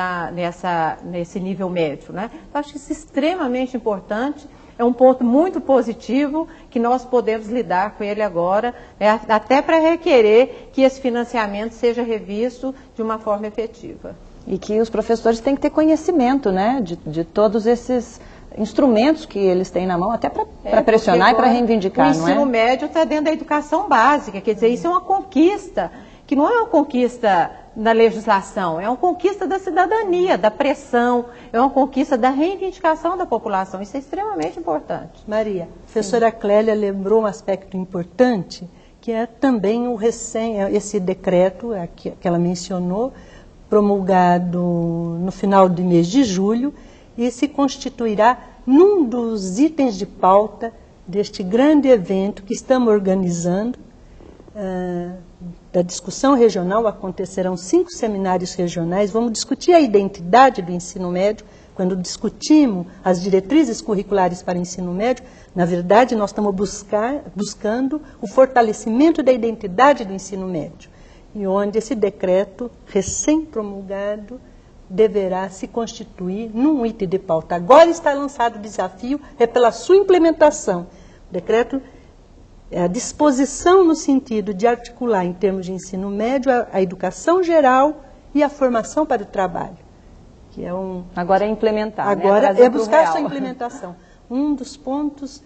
nesse nível médio, né? Então, acho que isso é extremamente importante. É um ponto muito positivo que nós podemos lidar com ele agora, até para requerer que esse financiamento seja revisto de uma forma efetiva. E que os professores têm que ter conhecimento, né, de todos esses instrumentos que eles têm na mão, até para pressionar e para reivindicar, não é? O ensino médio está dentro da educação básica, quer dizer, isso é uma conquista, que não é uma conquista da legislação, é uma conquista da cidadania, da pressão, é uma conquista da reivindicação da população. Isso é extremamente importante. Maria, a professora Clélia lembrou um aspecto importante, que é também esse decreto que ela mencionou, promulgado no final do mês de julho, e se constituirá num dos itens de pauta deste grande evento que estamos organizando, da discussão regional. Acontecerão 5 seminários regionais, vamos discutir a identidade do ensino médio. Quando discutimos as diretrizes curriculares para o ensino médio, na verdade nós estamos buscando o fortalecimento da identidade do ensino médio, e onde esse decreto recém-promulgado deverá se constituir num item de pauta. Agora está lançado o desafio, pela sua implementação. O decreto é a disposição no sentido de articular, em termos de ensino médio, a educação geral e a formação para o trabalho. Que é agora é implementar. Agora é buscar sua implementação. Um dos pontos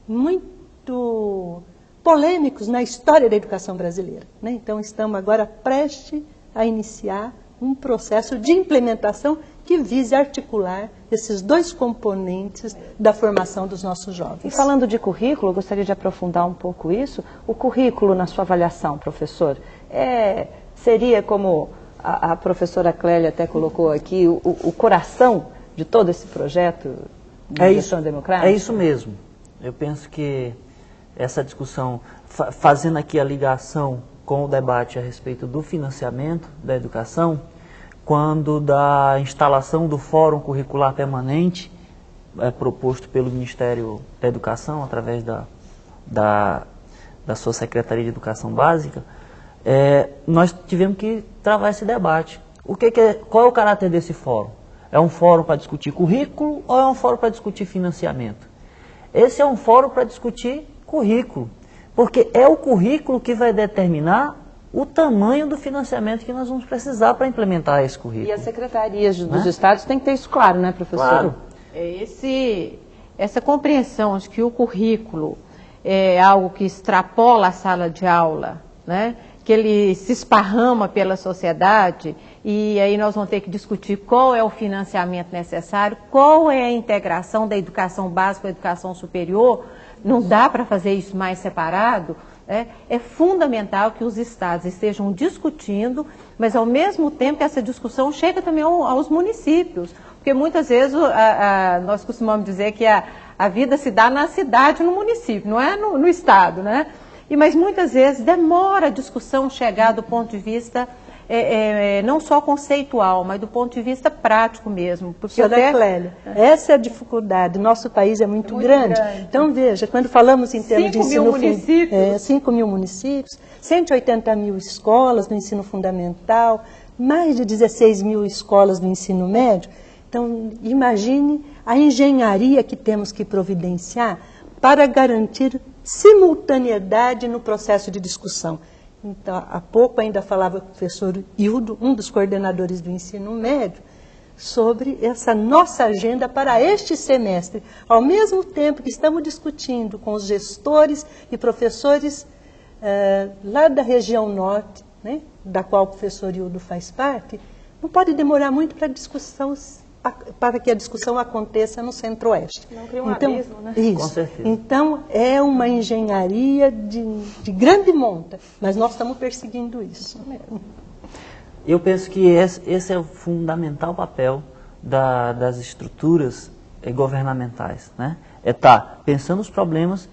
muito polêmicos na história da educação brasileira, né? Então, estamos agora prestes a iniciar um processo de implementação que vise articular esses 2 componentes da formação dos nossos jovens. E falando de currículo, eu gostaria de aprofundar um pouco isso. O currículo, na sua avaliação, professor, seria, como a professora Clélia até colocou aqui, o coração de todo esse projeto de gestão democrática? É isso mesmo. Eu penso que essa discussão, fazendo aqui a ligação com o debate a respeito do financiamento da educação, quando da instalação do Fórum Curricular Permanente, proposto pelo Ministério da Educação, através da sua Secretaria de Educação Básica, nós tivemos que travar esse debate. Qual é o caráter desse fórum? É um fórum para discutir currículo ou é um fórum para discutir financiamento? Esse é um fórum para discutir currículo, porque é o currículo que vai determinar o tamanho do financiamento que nós vamos precisar para implementar esse currículo. E as secretarias dos estados têm que ter isso claro, né, professor? Claro. Essa compreensão de que o currículo é algo que extrapola a sala de aula, né, que ele se esparrama pela sociedade, e aí nós vamos ter que discutir qual é o financiamento necessário, qual é a integração da educação básica com a educação superior. Não dá para fazer isso mais separado. É fundamental que os estados estejam discutindo, mas ao mesmo tempo que essa discussão chega também aos municípios, porque muitas vezes nós costumamos dizer que a vida se dá na cidade, no município, não é no estado, né? Mas muitas vezes demora a discussão chegar do ponto de vista não só conceitual, mas do ponto de vista prático mesmo. Senhora Clélia, essa é a dificuldade. Nosso país é muito grande. Então, veja, quando falamos em termos de ensino... 5 mil municípios, 180 mil escolas no ensino fundamental, mais de 16 mil escolas no ensino médio. Então, imagine a engenharia que temos que providenciar para garantir simultaneidade no processo de discussão. Então, há pouco ainda falava o professor Hildo, um dos coordenadores do ensino médio, sobre essa nossa agenda para este semestre, ao mesmo tempo que estamos discutindo com os gestores e professores lá da região norte, né, da qual o professor Hildo faz parte. Não pode demorar muito para que a discussão aconteça no centro-oeste. Não cria um abismo, né? Isso. Com certeza. Então, é uma engenharia de grande monta, mas nós estamos perseguindo isso. Eu penso que esse é o fundamental papel das estruturas governamentais, né? É estar pensando os problemas,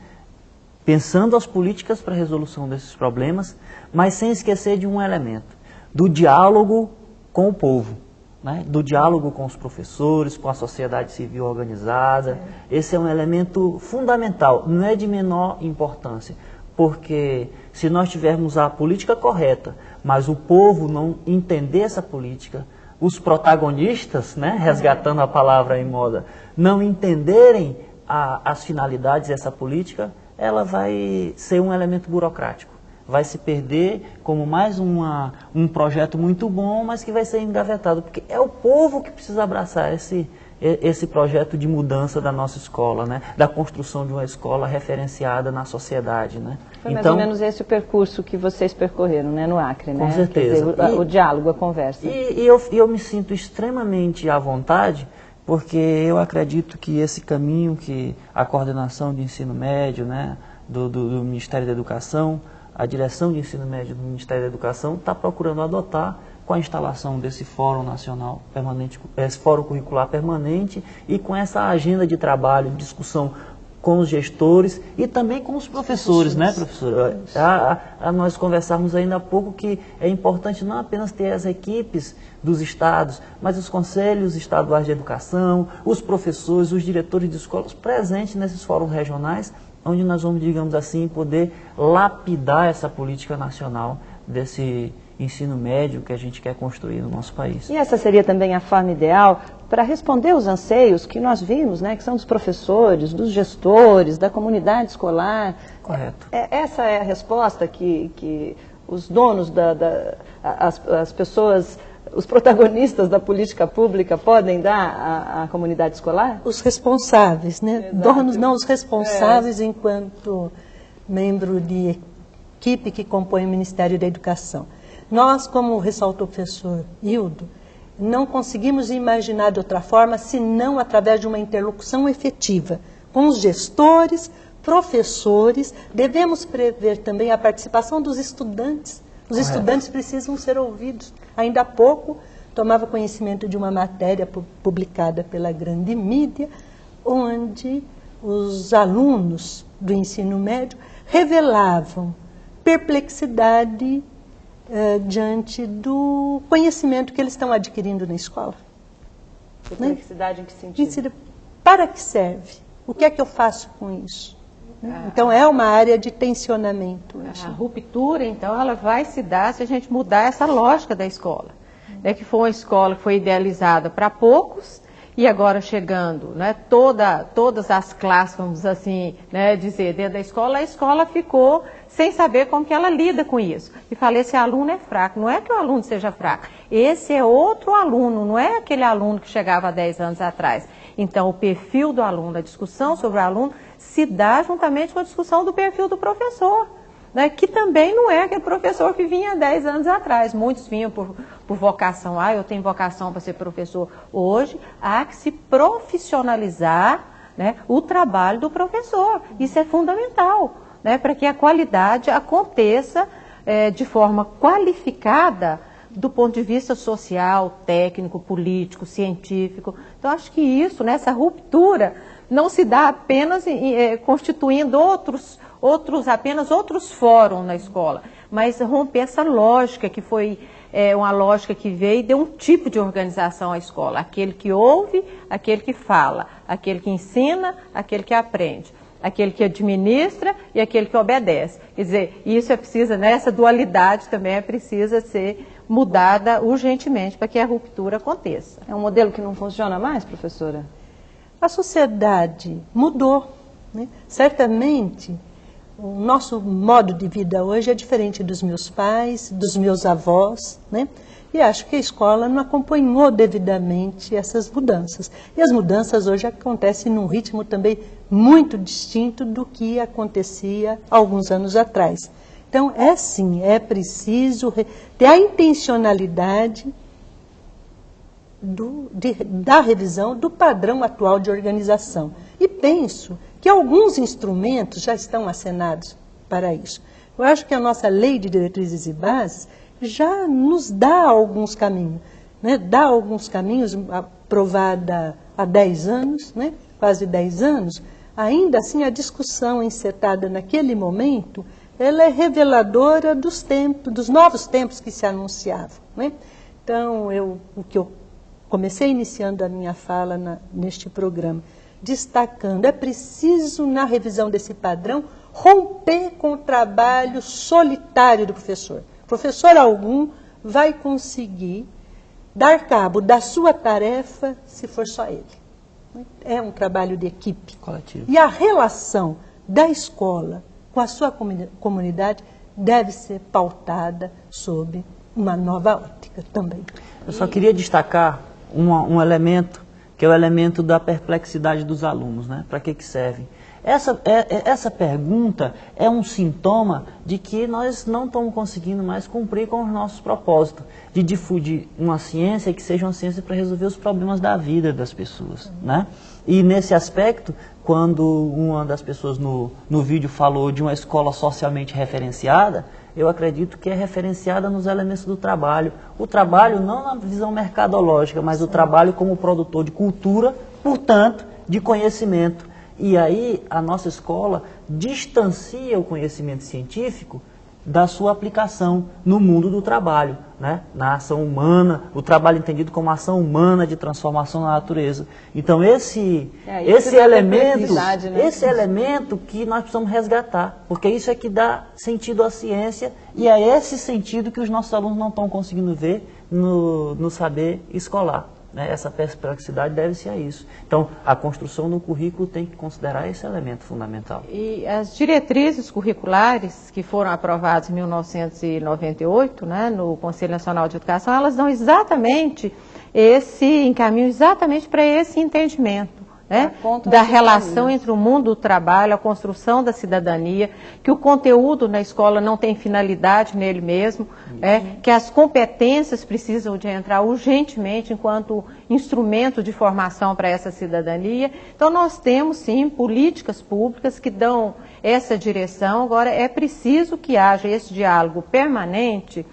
pensando as políticas para a resolução desses problemas, mas sem esquecer de um elemento, do diálogo com o povo, né? Do diálogo com os professores, com a sociedade civil organizada. Esse é um elemento fundamental, não é de menor importância, porque se nós tivermos a política correta, mas o povo não entender essa política, os protagonistas, né, resgatando a palavra em moda, não entenderem as finalidades dessa política, ela vai ser um elemento burocrático. Vai se perder como mais um projeto muito bom, mas que vai ser engavetado, porque é o povo que precisa abraçar esse projeto de mudança da nossa escola, né? Da construção de uma escola referenciada na sociedade, né? Foi mais ou menos esse o percurso que vocês percorreram, né, no Acre, né? Com certeza. Quer dizer, o diálogo, a conversa. E eu me sinto extremamente à vontade, porque eu acredito que esse caminho que a coordenação de ensino médio, né, do Ministério da Educação, a direção de ensino médio do Ministério da Educação está procurando adotar com a instalação desse Fórum Nacional Permanente, esse Fórum Curricular Permanente, e com essa agenda de trabalho, de discussão com os gestores e também com os professores, né, professora? Nós conversamos ainda há pouco que é importante não apenas ter as equipes dos estados, mas os conselhos estaduais de educação, os professores, os diretores de escolas presentes nesses fóruns regionais, onde nós vamos, digamos assim, poder lapidar essa política nacional desse ensino médio que a gente quer construir no nosso país. E essa seria também a forma ideal para responder os anseios que nós vimos, né, que são dos professores, dos gestores, da comunidade escolar. Correto. Essa é a resposta que os donos, as pessoas, os protagonistas da política pública podem dar à comunidade escolar? Os responsáveis, né? Donos não, os responsáveis enquanto membro de equipe que compõe o Ministério da Educação. Nós, como ressaltou o professor Hildo, não conseguimos imaginar de outra forma senão através de uma interlocução efetiva com os gestores, professores. Devemos prever também a participação dos estudantes. Os estudantes precisam ser ouvidos. Ainda há pouco, tomava conhecimento de uma matéria publicada pela grande mídia, onde os alunos do ensino médio revelavam perplexidade diante do conhecimento que eles estão adquirindo na escola. Perplexidade, né? Em que sentido? Para que serve? O que é que eu faço com isso? Então, é uma área de tensionamento. A ruptura, então, ela vai se dar se a gente mudar essa lógica da escola. Né? Que foi uma escola que foi idealizada para poucos, e agora chegando, né, todas as classes, vamos assim, né, dizer, dentro da escola, a escola ficou sem saber como que ela lida com isso. E falei, esse aluno é fraco. Não é que o aluno seja fraco, esse é outro aluno, não é aquele aluno que chegava há 10 anos atrás. Então, o perfil do aluno, a discussão sobre o aluno, se dá juntamente com a discussão do perfil do professor, né, que também não é aquele professor que vinha há 10 anos atrás. Muitos vinham por vocação, eu tenho vocação para ser professor. Hoje, há que se profissionalizar, né, o trabalho do professor. Isso é fundamental, né, para que a qualidade aconteça de forma qualificada do ponto de vista social, técnico, político, científico. Então, acho que isso, né, essa ruptura, não se dá apenas constituindo apenas outros fóruns na escola, mas romper essa lógica que foi uma lógica que veio e deu um tipo de organização à escola. Aquele que ouve, aquele que fala, aquele que ensina, aquele que aprende, aquele que administra e aquele que obedece. Quer dizer, isso é preciso, né, essa dualidade também precisa ser mudada urgentemente para que a ruptura aconteça. É um modelo que não funciona mais, professora? A sociedade mudou, né? Certamente, o nosso modo de vida hoje é diferente dos meus pais, dos meus avós, né? E acho que a escola não acompanhou devidamente essas mudanças. E as mudanças hoje acontecem num ritmo também muito distinto do que acontecia alguns anos atrás. Então, sim, é preciso ter a intencionalidade da revisão do padrão atual de organização. E penso que alguns instrumentos já estão acenados para isso. Eu acho que a nossa Lei de Diretrizes e Bases já nos dá alguns caminhos, né? Dá alguns caminhos, aprovada há 10 anos, né? Quase 10 anos. Ainda assim, a discussão encetada naquele momento, ela é reveladora dos tempos, dos novos tempos que se anunciavam, né? Então, o que eu comecei iniciando a minha fala neste programa, destacando, é preciso, na revisão desse padrão, romper com o trabalho solitário do professor. Professor algum vai conseguir dar cabo da sua tarefa se for só ele. É um trabalho de equipe. Coletivo. E a relação da escola com a sua comunidade deve ser pautada sob uma nova ótica também. Eu só queria destacar um elemento, que é o elemento da perplexidade dos alunos, né? Para que serve? Essa pergunta é um sintoma de que nós não estamos conseguindo mais cumprir com os nossos propósitos, de difundir uma ciência que seja uma ciência para resolver os problemas da vida das pessoas, né? E nesse aspecto, quando uma das pessoas no vídeo falou de uma escola socialmente referenciada, eu acredito que é referenciada nos elementos do trabalho. O trabalho não na visão mercadológica, mas o trabalho como produtor de cultura, portanto, de conhecimento. E aí a nossa escola distancia o conhecimento científico da sua aplicação no mundo do trabalho, né? Na ação humana, o trabalho entendido como ação humana de transformação na natureza. Então esse elemento que nós precisamos resgatar, porque isso é que dá sentido à ciência e é esse sentido que os nossos alunos não estão conseguindo ver no saber escolar. Essa perplexidade deve-se a isso. Então, a construção do currículo tem que considerar esse elemento fundamental. E as diretrizes curriculares que foram aprovadas em 1998, né, no Conselho Nacional de Educação, elas dão exatamente encaminham exatamente para esse entendimento, né, da relação entre o mundo do trabalho, a construção da cidadania, que o conteúdo na escola não tem finalidade nele mesmo, que as competências precisam de entrar urgentemente enquanto instrumento de formação para essa cidadania. Então nós temos sim políticas públicas que dão essa direção. Agora é preciso que haja esse diálogo permanente.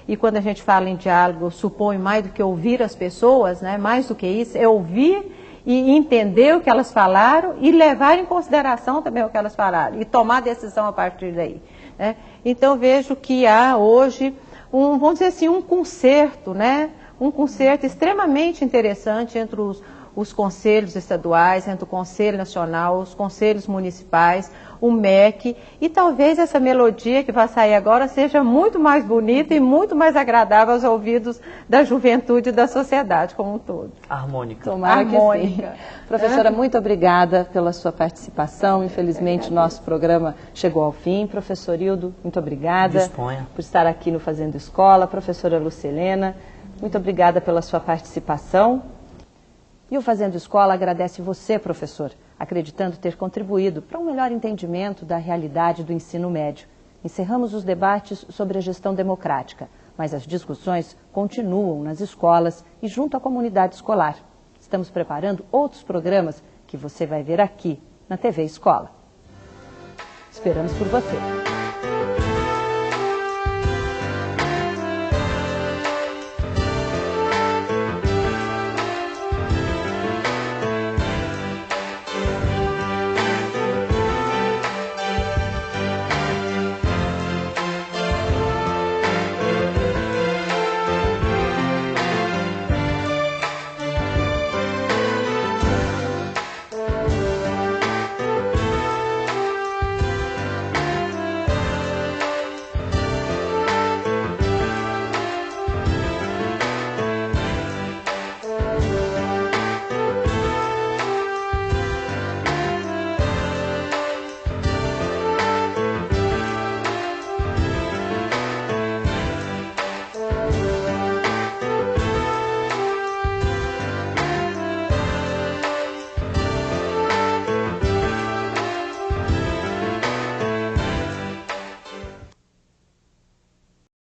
E quando a gente fala em diálogo, eu suponho mais do que ouvir as pessoas, né, mais do que isso, é ouvir e entender o que elas falaram e levar em consideração também o que elas falaram e tomar decisão a partir daí, né? Então vejo que há hoje vamos dizer assim, um concerto, né? Um concerto extremamente interessante entre os conselhos estaduais, entre o Conselho Nacional, os conselhos municipais, o MEC, e talvez essa melodia que vai sair agora seja muito mais bonita e muito mais agradável aos ouvidos da juventude e da sociedade como um todo. Harmônica. Tomara que sim. Professora, muito obrigada pela sua participação. Infelizmente, o nosso programa chegou ao fim. Professor Hildo, muito obrigada. Disponha. Por estar aqui no Fazendo Escola. Professora Lucelena, muito obrigada pela sua participação. E o Fazendo Escola agradece você, professor, acreditando ter contribuído para um melhor entendimento da realidade do ensino médio. Encerramos os debates sobre a gestão democrática, mas as discussões continuam nas escolas e junto à comunidade escolar. Estamos preparando outros programas que você vai ver aqui na TV Escola. Esperamos por você.